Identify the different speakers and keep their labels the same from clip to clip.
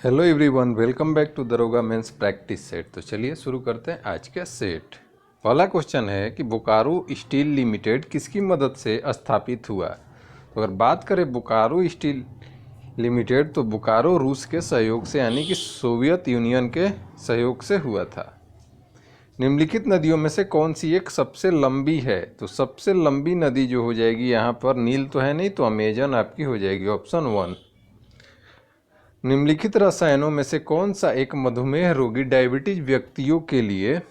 Speaker 1: Hello everyone, welcome back to Daroga mains practice set. तो चलिए शुरू करते हैं आज का सेट। पहला क्वेश्चन है कि बोकारो स्टील लिमिटेड किसकी मदद से स्थापित हुआ। तो अगर बात करें बोकारो स्टील लिमिटेड, तो बोकारो रूस के सहयोग से यानी कि सोवियत यूनियन के सहयोग से हुआ था। निम्नलिखित नदियों में से कौन सी एक सबसे लंबी है। तो सबसे लंबी नदी जो हो जाएगी यहाँ पर, नील तो है नहीं, तो अमेजन आपकी हो जाएगी ऑप्शन 1। निम्नलिखित रसायनों में से कौन सा एक मधुमेह रोगी डायबिटीज व्यक्तियों के लिए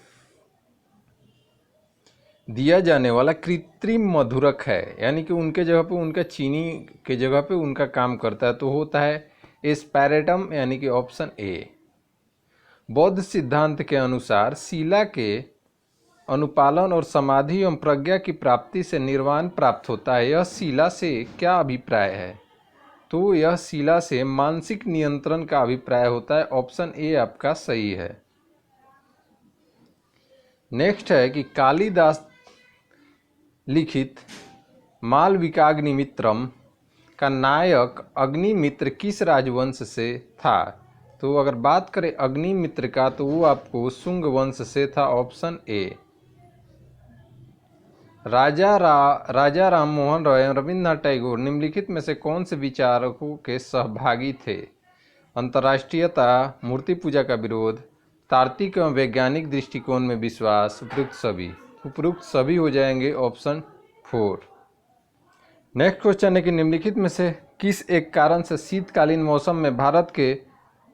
Speaker 1: दिया जाने वाला कृत्रिम मधुरक है, यानी कि उनके जगह पे, उनका चीनी के जगह पे उनका काम करता है, तो होता है एस्पैरेटम, यानी कि ऑप्शन ए। बौद्ध सिद्धांत के अनुसार शिला के अनुपालन और समाधि एवं प्रज्ञा की प्राप्ति से निर्वाण प्राप्त होता है। यह शिला से क्या अभिप्राय है। तो यह शिला से मानसिक नियंत्रण का अभिप्राय होता है। ऑप्शन ए आपका सही है। नेक्स्ट है कि कालिदास लिखित मालविकाग्निमित्रम का नायक अग्निमित्र किस राजवंश से था। तो अगर बात करें अग्निमित्र का, तो वो आपको शुंग वंश से था। Option A. राजा राम मोहन रॉय एवं रविन्द्रनाथ टैगोर निम्नलिखित में से कौन से विचारकों के सहभागी थे। अंतर्राष्ट्रीयता, मूर्ति पूजा का विरोध, तार्किक एवं वैज्ञानिक दृष्टिकोण में विश्वास, उपरोक्त सभी हो जाएंगे ऑप्शन 4। नेक्स्ट क्वेश्चन है कि निम्नलिखित में से किस एक कारण से शीतकालीन मौसम में भारत के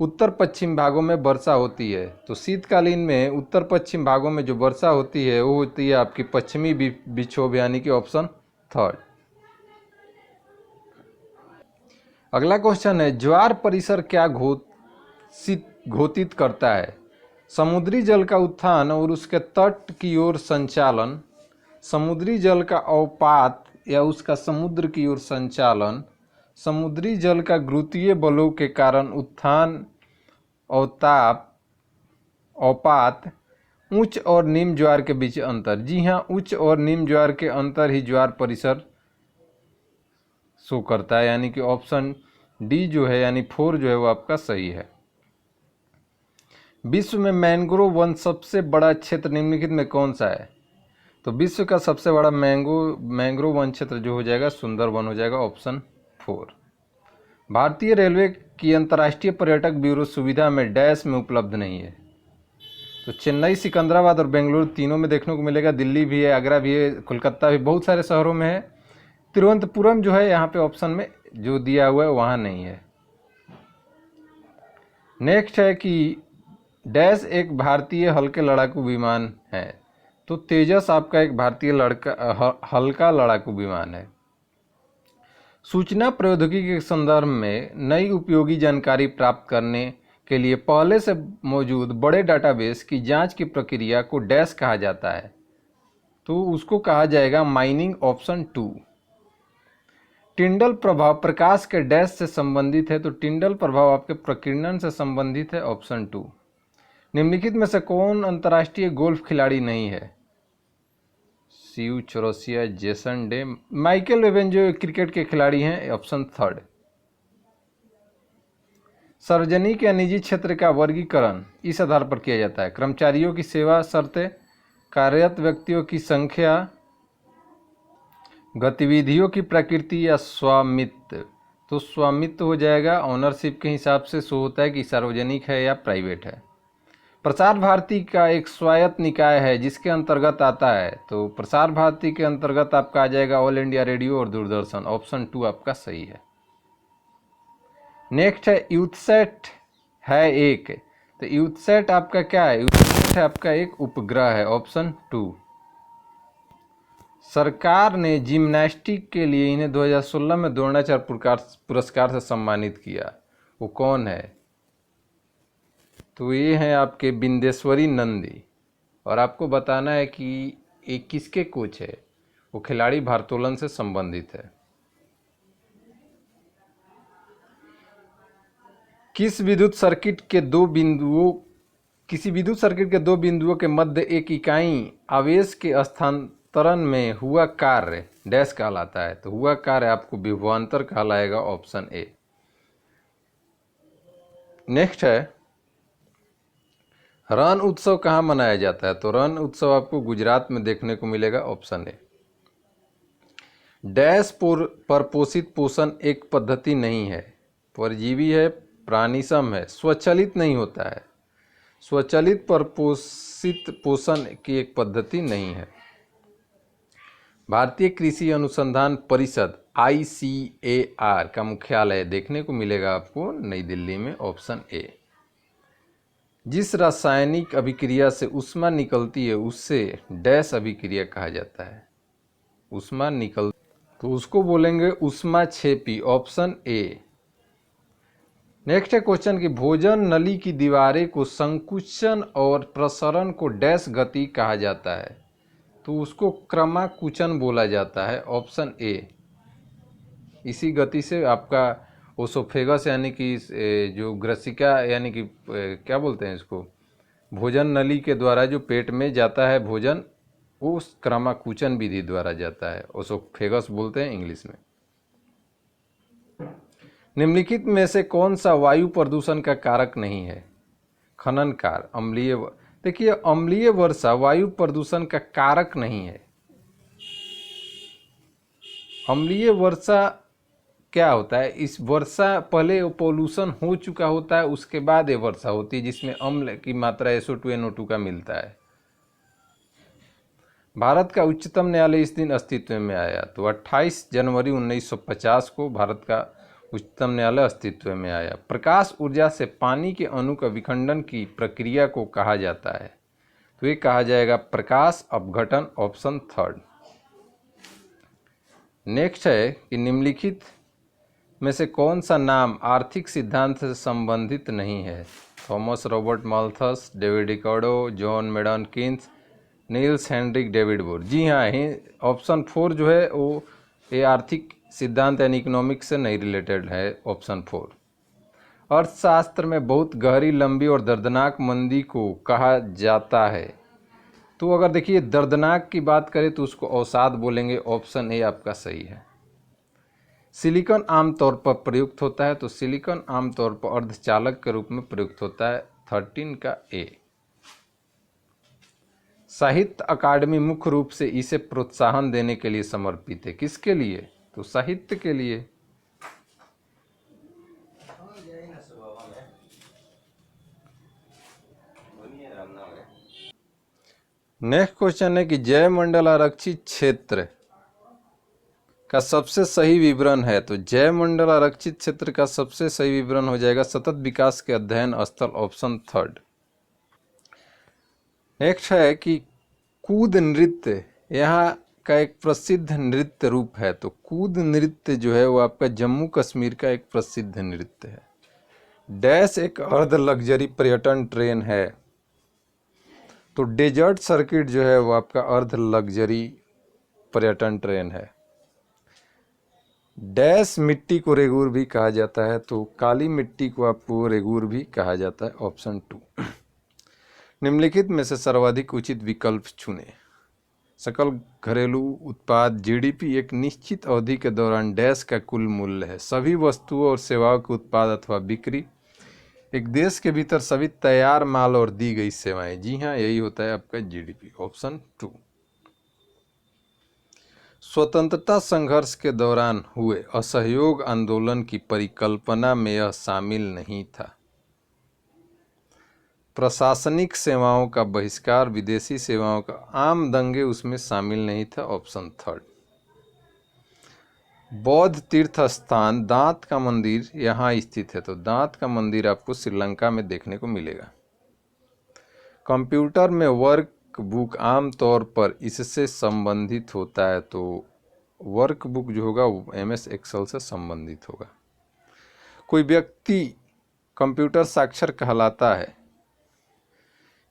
Speaker 1: उत्तर पश्चिम भागों में वर्षा होती है। तो शीतकालीन में उत्तर पश्चिम भागों में जो वर्षा होती है वो होती है आपकी पश्चिमी विक्षोभ, यानी कि ऑप्शन 3। अगला क्वेश्चन है ज्वार परिसर क्या घोषित करता है। समुद्री जल का उत्थान और उसके तट की ओर संचालन, समुद्री जल का अवपात या उसका समुद्र की ओर संचालन, समुद्री जल का गुरुत्वीय बलों के कारण उत्थान, अवताप, अवपात, उच्च और निम्न ज्वार के बीच अंतर। जी हाँ, उच्च और निम्न ज्वार के अंतर ही ज्वार परिसर शो करता है, यानी कि ऑप्शन डी जो है, यानी 4 जो है वो आपका सही है। विश्व में मैंग्रोव वन सबसे बड़ा क्षेत्र निम्नलिखित में कौन सा है। तो विश्व का सबसे बड़ा मैंग्रोव वन क्षेत्र जो हो जाएगा सुंदरवन हो जाएगा, ऑप्शन 4। भारतीय रेलवे की अंतर्राष्ट्रीय पर्यटक ब्यूरो सुविधा में डैश में उपलब्ध नहीं है। तो चेन्नई, सिकंदराबाद और बेंगलुरु तीनों में देखने को मिलेगा। दिल्ली भी है, आगरा भी है, कोलकाता भी, बहुत सारे शहरों में है। तिरुवनंतपुरम जो है यहाँ पे ऑप्शन में जो दिया हुआ है वहाँ नहीं है। नेक्स्ट है कि डैश एक भारतीय हल्के लड़ाकू विमान है। तो तेजस आपका एक भारतीय हल्का लड़ाकू विमान है। सूचना प्रौद्योगिकी के संदर्भ में नई उपयोगी जानकारी प्राप्त करने के लिए पहले से मौजूद बड़े डाटाबेस की जांच की प्रक्रिया को डैश कहा जाता है। तो उसको कहा जाएगा माइनिंग, ऑप्शन 2। टिंडल प्रभाव प्रकाश के डैश से संबंधित है। तो टिंडल प्रभाव आपके प्रकीर्णन से संबंधित है, ऑप्शन 2। निम्नलिखित में से कौन अंतर्राष्ट्रीय गोल्फ खिलाड़ी नहीं है। Shiv Chaurasia, Jason Day, Michael Bevan जो क्रिकेट के खिलाड़ी हैं, ऑप्शन 3। सार्वजनिक या निजी क्षेत्र का वर्गीकरण इस आधार पर किया जाता है। कर्मचारियों की सेवा शर्तें, कार्यरत व्यक्तियों की संख्या, गतिविधियों की प्रकृति या स्वामित्व। तो स्वामित्व हो जाएगा, ऑनरशिप के हिसाब से शो होता है कि सार्वजनिक है या प्राइवेट है। प्रसार भारती का एक स्वायत्त निकाय है जिसके अंतर्गत आता है। तो प्रसार भारती के अंतर्गत आपका आ जाएगा ऑल इंडिया रेडियो और दूरदर्शन, ऑप्शन 2 आपका सही है। नेक्स्ट है यूथसेट है एक। तो यूथसेट आपका क्या है। यूथसेट है आपका एक उपग्रह है, ऑप्शन 2। सरकार ने जिम्नास्टिक के लिए इन्हें 2016 में द्रोणाचार्य पुरस्कार से सम्मानित किया। वो कौन है। तो ये हैं आपके बिंदेश्वरी नंदी। और आपको बताना है कि ये किसके कोच है। वो खिलाड़ी भारोत्तोलन से संबंधित है। किसी विद्युत सर्किट के दो बिंदुओं के मध्य एक इकाई आवेश के स्थानांतरण में हुआ कार्य डैश कहलाता है। तो हुआ कार्य आपको विभवांतर कहलाएगा, ऑप्शन ए। नेक्स्ट है, रण उत्सव कहाँ मनाया जाता है? तो रण उत्सव आपको गुजरात में देखने को मिलेगा, ऑप्शन ए। डैश पर पोषित पोषण एक पद्धति नहीं है, परजीवी है, प्राणिसम है, स्वचालित नहीं होता है। स्वचालित पर पोषित पोषण की एक पद्धति नहीं है। भारतीय कृषि अनुसंधान परिषद ICAR का मुख्यालय देखने को मिलेगा आपको नई दिल्ली में, ऑप्शन ए। जिस रासायनिक अभिक्रिया से ऊष्मा निकलती है उससे डैश अभिक्रिया कहा जाता है। ऊष्मा निकल तो उसको बोलेंगे ऊष्माक्षेपी, ऑप्शन ए। नेक्स्ट है क्वेश्चन कि भोजन नली की दीवारें को संकुचन और प्रसरण को डैश गति कहा जाता है? तो उसको क्रमाकुचन बोला जाता है, ऑप्शन ए। इसी गति से आपका ओसोफेगस यानी कि जो ग्रसिका यानी कि क्या बोलते हैं इसको, भोजन नली के द्वारा जो पेट में जाता है भोजन, उस क्रमाकुचन विधि द्वारा जाता है, ओसोफेगस बोलते हैं इंग्लिश में। निम्नलिखित में से कौन सा वायु प्रदूषण का कारक नहीं है? खननकार, अम्लीय देखिए अम्लीय वर्षा वायु प्रदूषण का कारक नहीं है। अम्लीय वर्षा क्या होता है, इस वर्षा पहले पोल्यूशन हो चुका होता है, उसके बाद ये वर्षा होती है जिसमें अम्ल की मात्रा SO2 NO2 का मिलता है। भारत का उच्चतम न्यायालय इस दिन अस्तित्व में आया? तो 28 जनवरी 1950 को भारत का उच्चतम न्यायालय अस्तित्व में आया। प्रकाश ऊर्जा से पानी के अणु का विखंडन की प्रक्रिया को कहा जाता है? तो ये कहा जाएगा प्रकाश अपघटन, ऑप्शन थर्ड। नेक्स्ट है कि निम्नलिखित में से कौन सा नाम आर्थिक सिद्धांत से संबंधित नहीं है? Thomas Robert Malthus, David Ricardo, John मेडन Keynes, Niels Henrik David Bohr. जी हाँ, ऑप्शन 4 जो है वो ये आर्थिक सिद्धांत यानी इकोनॉमिक्स से नहीं रिलेटेड है, ऑप्शन 4। अर्थशास्त्र में बहुत गहरी, लंबी और दर्दनाक मंदी को कहा जाता है? तो अगर देखिए दर्दनाक की बात करें तो उसको अवसाद बोलेंगे, ऑप्शन ए आपका सही है। सिलिकॉन आमतौर पर प्रयुक्त होता है? तो सिलिकॉन आमतौर पर अर्धचालक के रूप में प्रयुक्त होता है, 13 का ए। साहित्य अकादमी मुख्य रूप से इसे प्रोत्साहन देने के लिए समर्पित है? किसके लिए? तो साहित्य के लिए। नेक्स्ट क्वेश्चन है कि जयमंडल आरक्षित क्षेत्र का सबसे सही विवरण है? तो जयमंडल आरक्षित क्षेत्र का सबसे सही विवरण हो जाएगा सतत विकास के अध्ययन स्थल, ऑप्शन थर्ड। नेक्स्ट है कि कूद नृत्य यहाँ का एक प्रसिद्ध नृत्य रूप है? तो कूद नृत्य जो है वो आपका जम्मू कश्मीर का एक प्रसिद्ध नृत्य है। डैश एक अर्ध लग्जरी पर्यटन ट्रेन है? तो डेजर्ट सर्किट जो है वो आपका अर्ध लग्जरी पर्यटन ट्रेन है। डैश मिट्टी को रेगूर भी कहा जाता है? तो काली मिट्टी को आपको रेगूर भी कहा जाता है, ऑप्शन 2। निम्नलिखित में से सर्वाधिक उचित विकल्प चुने। सकल घरेलू उत्पाद GDP एक निश्चित अवधि के दौरान डैश का कुल मूल्य है। सभी वस्तुओं और सेवाओं के उत्पाद अथवा बिक्री, एक देश के भीतर सभी तैयार माल और दी गई सेवाएं। जी हाँ, यही होता है आपका GDP, ऑप्शन 2। स्वतंत्रता संघर्ष के दौरान हुए असहयोग आंदोलन की परिकल्पना में यह शामिल नहीं था? प्रशासनिक सेवाओं का बहिष्कार, विदेशी सेवाओं का, आम दंगे उसमें शामिल नहीं था, ऑप्शन थर्ड। बौद्ध तीर्थ स्थान दांत का मंदिर यहाँ स्थित है? तो दांत का मंदिर आपको श्रीलंका में देखने को मिलेगा। कंप्यूटर में वर्क बुक आमतौर पर इससे संबंधित होता है? तो वर्क बुक जो होगा वो MS एक्सेल से संबंधित होगा। कोई व्यक्ति कंप्यूटर साक्षर कहलाता है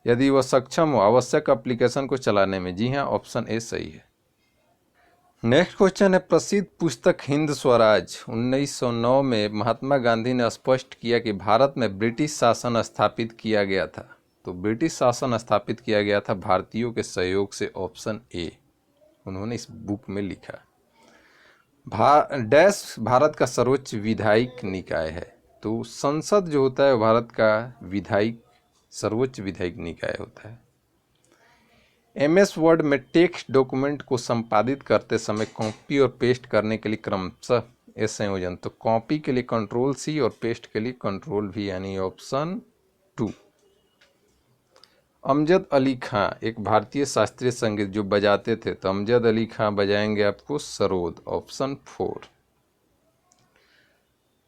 Speaker 1: यदि वह सक्षम हो आवश्यक एप्लीकेशन को चलाने में? जी हाँ, ऑप्शन ए सही है। नेक्स्ट क्वेश्चन है, प्रसिद्ध पुस्तक हिंद स्वराज 1909 में महात्मा गांधी ने स्पष्ट किया कि भारत में ब्रिटिश शासन स्थापित किया गया था? तो ब्रिटिश शासन स्थापित किया गया था भारतीयों के सहयोग से, ऑप्शन ए उन्होंने इस बुक में लिखा। डैश भारत का सर्वोच्च विधायिक निकाय है? तो संसद जो होता है वो भारत का विधायिक सर्वोच्च विधायिक निकाय होता है। MS वर्ड में टेक्स्ट डॉक्यूमेंट को संपादित करते समय कॉपी और पेस्ट करने के लिए क्रमशः ये संयोजन, तो कॉपी के लिए Ctrl+C और पेस्ट के लिए Ctrl+V, यानी ऑप्शन 2। अमजद अली खां एक भारतीय शास्त्रीय संगीत जो बजाते थे, तो अमजद अली खां बजाएंगे आपको सरोद, ऑप्शन 4।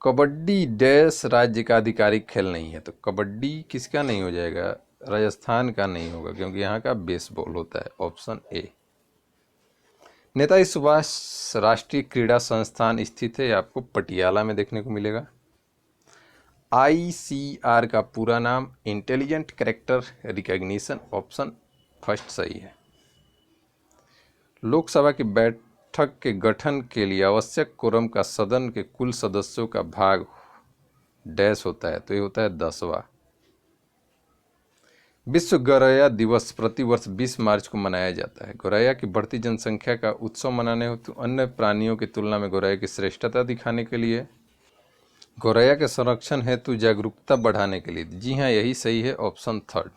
Speaker 1: कबड्डी डैश राज्य का आधिकारिक खेल नहीं है, तो कबड्डी किसका नहीं हो जाएगा, राजस्थान का नहीं होगा, क्योंकि यहाँ का बेसबॉल होता है, ऑप्शन ए। नेताजी सुभाष राष्ट्रीय क्रीड़ा संस्थान स्थित है, आपको पटियाला में देखने को मिलेगा। ICR का पूरा नाम intelligent character recognition, option first सही है। लोकसभा की बैठक के गठन के लिए आवश्यक कोरम का सदन के कुल सदस्यों का भाग डैश होता है, तो ये होता है 10वां। विश्व गौरैया दिवस प्रतिवर्ष 20 मार्च को मनाया जाता है। गौरैया की बढ़ती जनसंख्या का उत्सव मनाने हेतु अन्य प्राणियों की तुलना में गौरैया की श्रेष्ठता दिखाने के लिए, गौरैया के संरक्षण हेतु जागरूकता बढ़ाने के लिए। जी हाँ, यही सही है, ऑप्शन 3।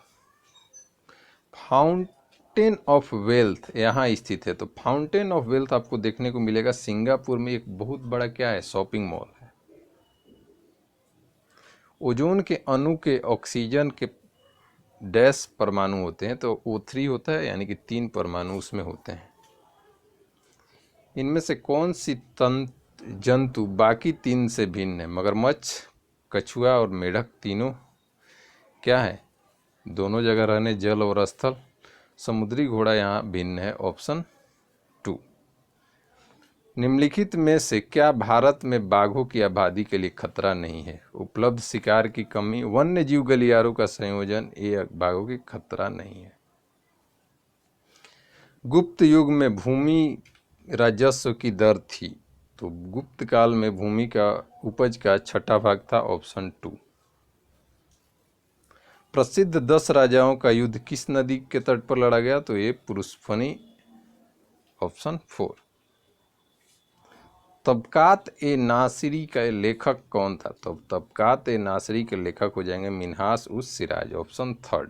Speaker 1: फाउंटेन ऑफ वेल्थ यहाँ स्थित है, तो फाउंटेन ऑफ वेल्थ आपको देखने को मिलेगा सिंगापुर में, एक बहुत बड़ा क्या है, शॉपिंग मॉल है। ओजोन के अणु के ऑक्सीजन के डैश परमाणु होते हैं, तो O3 होता है, यानी कि 3 परमाणु उसमें होते हैं। इनमें से कौन सी जंतु बाकी 3 से भिन्न है? मगरमच्छ, कछुआ और मेढक तीनों क्या है, दोनों जगह रहने, जल और स्थल। समुद्री घोड़ा यहाँ भिन्न है, ऑप्शन 2। निम्नलिखित में से क्या भारत में बाघों की आबादी के लिए खतरा नहीं है? उपलब्ध शिकार की कमी, वन्य जीव गलियारों का संयोजन, ये बाघों की खतरा नहीं है। गुप्त युग में भूमि राजस्व की दर थी, तो गुप्त काल में भूमि का उपज का 6ठा भाग था, ऑप्शन 2। प्रसिद्ध 10 राजाओं का युद्ध किस नदी के तट पर लड़ा गया? तो ये पुरुषफनी, ऑप्शन 4। तबकात ए नासिरी का लेखक कौन था? तो तबकात ए नासिरी के लेखक हो जाएंगे मिन्हास उस सिराज, ऑप्शन 3।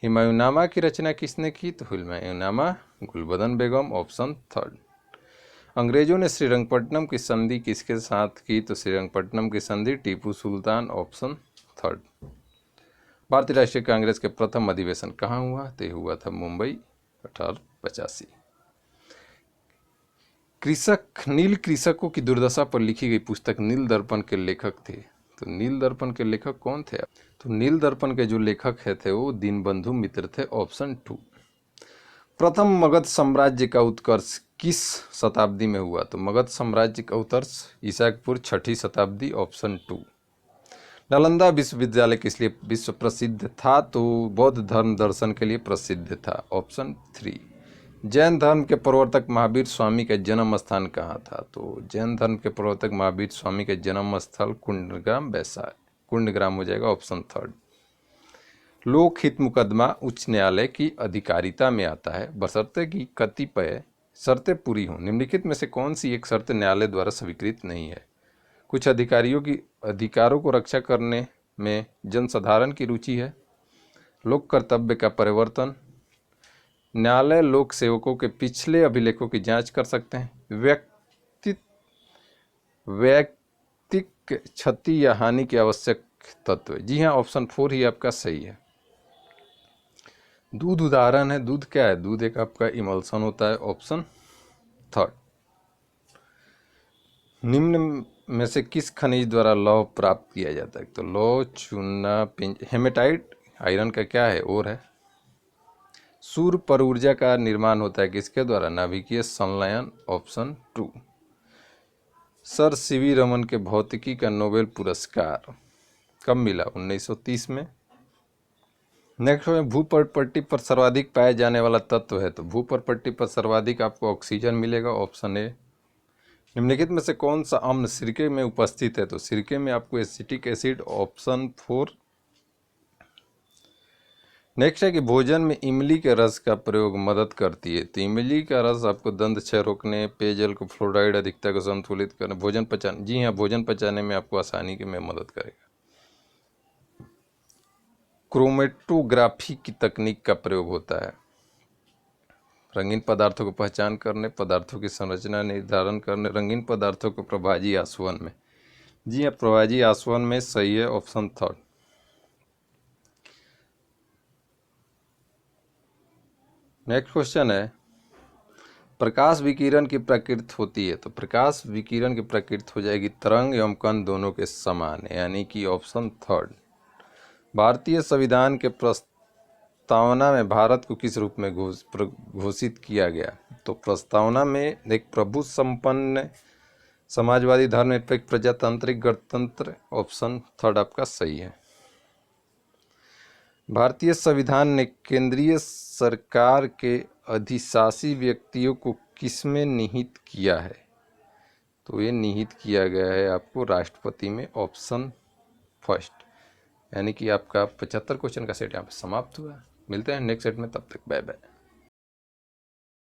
Speaker 1: हुमायूंनामा की रचना किसने की? तो हुमायूंनामा गुलबदन बेगम, ऑप्शन 3। अंग्रेजों ने श्रीरंगपट्टनम की संधि किसके साथ की? तो श्रीरंगपट्टनम की संधि टीपू सुल्तान, ऑप्शन 3। भारतीय राष्ट्रीय कांग्रेस के प्रथम अधिवेशन कहाँ हुआ? तो हुआ था मुंबई, 1885। नील कृषकों की दुर्दशा पर लिखी गई पुस्तक नील दर्पण के लेखक थे, तो नील दर्पण के लेखक कौन थे? तो नील दर्पण के जो लेखक है थे वो दीनबंधु मित्र थे, ऑप्शन 2। प्रथम मगध साम्राज्य का उत्कर्ष किस शताब्दी में हुआ? तो मगध साम्राज्य का उत्कर्ष ईसा पूर्व 6ठी शताब्दी, ऑप्शन 2। नालंदा विश्वविद्यालय किस लिए विश्व प्रसिद्ध था? तो बौद्ध धर्म दर्शन के लिए प्रसिद्ध था, ऑप्शन 3। जैन धर्म के प्रवर्तक महावीर स्वामी का जन्म स्थान कहाँ था? तो जैन धर्म के प्रवर्तक महावीर स्वामी का जन्म स्थल कुंडग्राम, वैशाली, कुंडग्राम हो जाएगा, ऑप्शन 3। लोकहित मुकदमा उच्च न्यायालय की अधिकारिता में आता है बशर्ते कि कतिपय शर्तें पूरी हों। निम्नलिखित में से कौन सी एक शर्त न्यायालय द्वारा स्वीकृत नहीं है? कुछ अधिकारों को रक्षा करने में जनसाधारण की रुचि है, लोक कर्तव्य का परिवर्तन, न्यायालय लोक सेवकों के पिछले अभिलेखों की जांच कर सकते हैं, वैयक्तिक क्षति या हानि के आवश्यक तत्व। जी हाँ, ऑप्शन 4 ही आपका सही है। दूध उदाहरण है, दूध क्या है? दूध एक आपका इमल्सन होता है, ऑप्शन 3। निम्न में से किस खनिज द्वारा लौह प्राप्त किया जाता है? तो लौह, चूना, हेमेटाइट आयरन का क्या है? और है। सूर्य पर ऊर्जा का निर्माण होता है किसके द्वारा? नाभिकीय संलयन, ऑप्शन 2। सर सीवी रमन के भौतिकी का नोबेल पुरस्कार कब मिला? 1930 में। नेक्स्ट में भूपर्णपट्टी पर सर्वाधिक पाया जाने वाला तत्व है, तो भूपर्णपट्टी पर सर्वाधिक आपको ऑक्सीजन मिलेगा, ऑप्शन ए। निम्नलिखित में से कौन सा अम्ल सिरके में उपस्थित है? तो सिरके में आपको एसिटिक एसिड, ऑप्शन 4। नेक्स्ट है कि भोजन में इमली के रस का प्रयोग मदद करती है। तो इमली का रस आपको दंत क्षय रोकने, पेयजल को फ्लोराइड अधिकता को संतुलित करने, भोजन पचाने, जी हाँ, भोजन पचाने में आपको आसानी के में मदद करेगा। क्रोमेटोग्राफी की तकनीक का प्रयोग होता है रंगीन पदार्थों को पहचान करने, पदार्थों की संरचना निर्धारण करने, रंगीन पदार्थों को प्रभाजी आसवन में। जी हाँ, प्रभाजी आसवन में सही है ऑप्शन थर्ड। नेक्स्ट क्वेश्चन है प्रकाश विकिरण की प्रकृति होती है। तो प्रकाश विकिरण की प्रकृति हो जाएगी तरंग एवं कण दोनों के समान, यानी कि ऑप्शन थर्ड। भारतीय संविधान के प्रस्तावना में भारत को किस रूप में घोषित किया गया। तो प्रस्तावना में एक प्रभु संपन्न समाजवादी धर्मनिरपेक्ष प्रजातांत्रिक गणतंत्र, ऑप्शन थर्ड आपका सही है। भारतीय संविधान ने केंद्रीय सरकार के अधिशासी व्यक्तियों को किसमें निहित किया है। तो ये निहित किया गया है आपको राष्ट्रपति में, ऑप्शन फर्स्ट। यानी कि आपका 75 क्वेश्चन का सेट यहाँ पे समाप्त हुआ। मिलते हैं नेक्स्ट सेट में, तब तक बाय बाय।